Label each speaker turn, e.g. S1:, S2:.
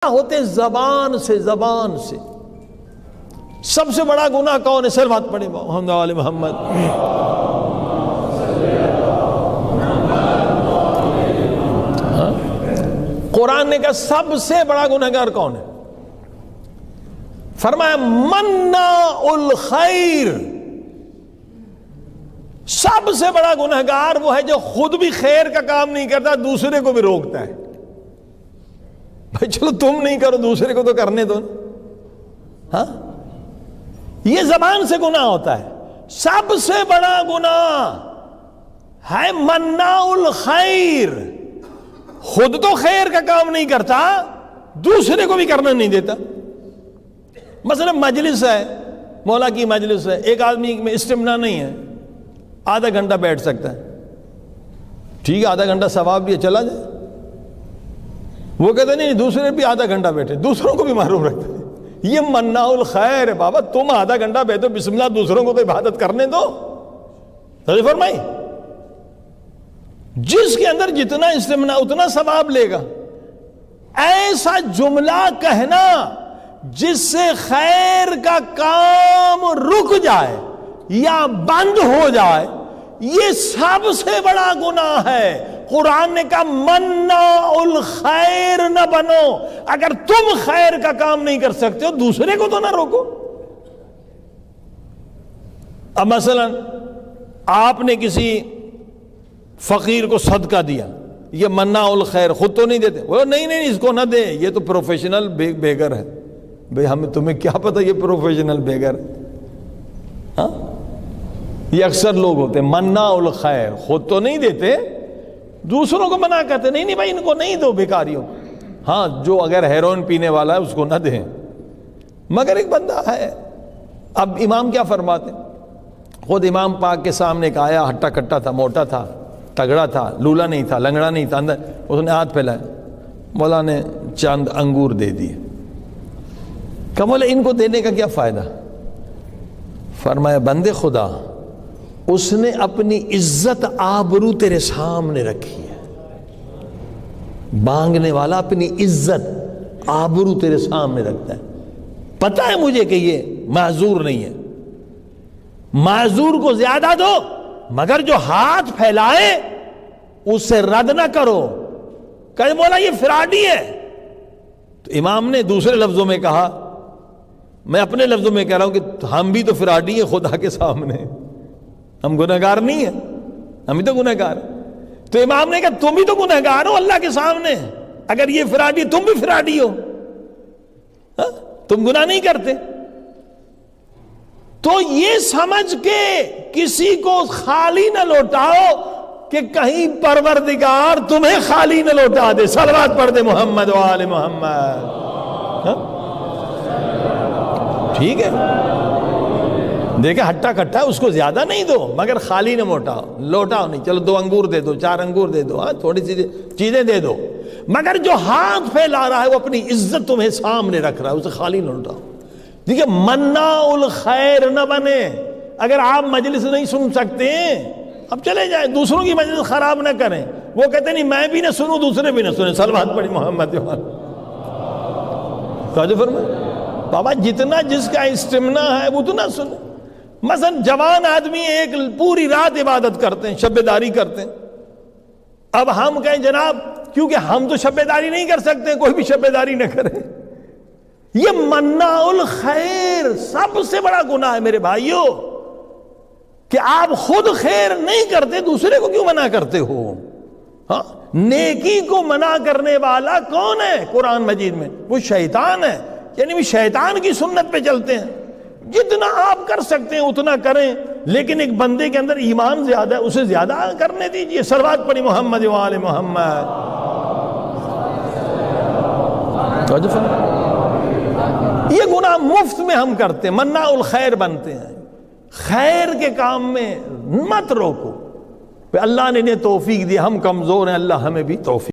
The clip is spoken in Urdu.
S1: ہوتے زبان سے سب سے بڑا گناہ کون ہے؟ صلوات پڑھے محمد وآل محمد۔ قرآن نے کہا سب سے بڑا گنہگار کون ہے؟ فرمایا مناع الخیر۔ سب سے بڑا گنہگار وہ ہے جو خود بھی خیر کا کام نہیں کرتا، دوسرے کو بھی روکتا ہے۔ بھائی چلو تم نہیں کرو، دوسرے کو تو کرنے دو۔ ہاں، یہ زبان سے گناہ ہوتا ہے۔ سب سے بڑا گناہ ہے مناع الخیر، خود تو خیر کا کام نہیں کرتا، دوسرے کو بھی کرنا نہیں دیتا۔ مثلا مجلس ہے، مولا کی مجلس ہے، ایک آدمی میں استمنا نہیں ہے، آدھا گھنٹہ بیٹھ سکتا ہے، ٹھیک ہے، آدھا گھنٹہ ثواب بھی ہے، چلا جائے۔ وہ کہتے نہیں دوسرے بھی آدھا گھنٹہ بیٹھے، دوسروں کو بھی محروم رکھتے ہیں۔ یہ مناع الخیر ہے بابا، تم آدھا گھنٹہ بیٹھو، بسم اللہ، دوسروں کو تو عبادت کرنے دو۔ توجہ فرمائی، جس کے اندر جتنا استمنا اتنا ثواب لے گا۔ ایسا جملہ کہنا جس سے خیر کا کام رک جائے یا بند ہو جائے، یہ سب سے بڑا گناہ ہے۔ قرآن نے کہا مناع الخیر نہ بنو، اگر تم خیر کا کام نہیں کر سکتے ہو دوسرے کو تو نہ روکو۔ اب مثلا آپ نے کسی فقیر کو صدقہ دیا، یہ مناع الخیر، خود تو نہیں دیتے، وہ نہیں اس کو نہ دے، یہ تو پروفیشنل بیگر ہے۔ بھئی ہمیں تمہیں کیا پتہ یہ پروفیشنل بیگر ہے؟ ہاں، یہ اکثر لوگ ہوتے ہیں مناع الخیر، خود تو نہیں دیتے، دوسروں کو منع کرتے، نہیں بھائی ان کو نہیں دو بیکاریوں۔ ہاں، جو اگر ہیروئن پینے والا ہے اس کو نہ دیں، مگر ایک بندہ ہے۔ اب امام کیا فرماتے؟ خود امام پاک کے سامنے ایک آیا، ہٹا کٹا تھا، موٹا تھا، تگڑا تھا، لولا نہیں تھا، لنگڑا نہیں تھا، اندر اس نے ہاتھ پھیلایا، مولا نے چند انگور دے دیے۔ کہ مولا ان کو دینے کا کیا فائدہ؟ فرمایا بندے خدا، اس نے اپنی عزت آبرو تیرے سامنے رکھی ہے۔ مانگنے والا اپنی عزت آبرو تیرے سامنے رکھتا ہے۔ پتہ ہے مجھے کہ یہ معذور نہیں ہے، معذور کو زیادہ دو، مگر جو ہاتھ پھیلائے اسے رد نہ کرو۔ کہ مولا یہ فراڈی ہے۔ تو امام نے دوسرے لفظوں میں کہا، میں اپنے لفظوں میں کہہ رہا ہوں کہ ہم بھی تو فراڈی ہیں خدا کے سامنے، ہم گنہگار نہیں ہیں، ہم بھی تو گنہگار ہیں۔ تو امام نے کہا تم بھی تو گنہگار ہو اللہ کے سامنے، اگر یہ فراڈی تم بھی فراڈی ہو، تم گناہ نہیں کرتے۔ تو یہ سمجھ کے کسی کو خالی نہ لوٹاؤ کہ کہیں پروردگار تمہیں خالی نہ لوٹا دے۔ صلوات پڑھ دے محمد وآل محمد۔ ٹھیک ہے، دیکھیں ہٹا کٹا، اس کو زیادہ نہیں دو مگر خالی نہ لوٹاؤ نہیں، چلو 2 انگور دے دو، 4 انگور دے دو، ہاں تھوڑی سی چیزیں دے دو، مگر جو ہاتھ پھیلا رہا ہے وہ اپنی عزت تمہیں سامنے رکھ رہا ہے، اسے خالی نہ لوٹاؤ۔ دیکھیں مناع الخیر نہ بنے۔ اگر آپ مجلس نہیں سن سکتے اب چلے جائیں، دوسروں کی مجلس خراب نہ کریں۔ وہ کہتے نہیں میں بھی نہ سنوں دوسرے بھی نہ سنیں۔ صلوات پڑھی محمد توجہ فرمائیں بابا، جتنا جس کا استمنا ہے وہ اتنا سنیں۔ مثلا جوان آدمی ایک پوری رات عبادت کرتے ہیں، شب داری کرتے ہیں، اب ہم کہیں جناب کیونکہ ہم تو شب داری نہیں کر سکتے، کوئی بھی شب داری نہ کرے۔ یہ مناع الخیر سب سے بڑا گناہ ہے میرے بھائیوں، کہ آپ خود خیر نہیں کرتے، دوسرے کو کیوں منع کرتے ہو؟ ہاں، نیکی کو منع کرنے والا کون ہے قرآن مجید میں؟ وہ شیطان ہے، یعنی وہ شیطان کی سنت پہ چلتے ہیں۔ جتنا آپ کر سکتے ہیں اتنا کریں، لیکن ایک بندے کے اندر ایمان زیادہ ہے، اسے زیادہ کرنے دیجئے۔ صلوات پڑھی محمد وآل محمد۔ یہ گناہ مفت میں ہم کرتے ہیں، مناع الخیر بنتے ہیں۔ خیر کے کام میں مت روکو۔ اللہ نے انہیں توفیق دی، ہم کمزور ہیں، اللہ ہمیں بھی توفیق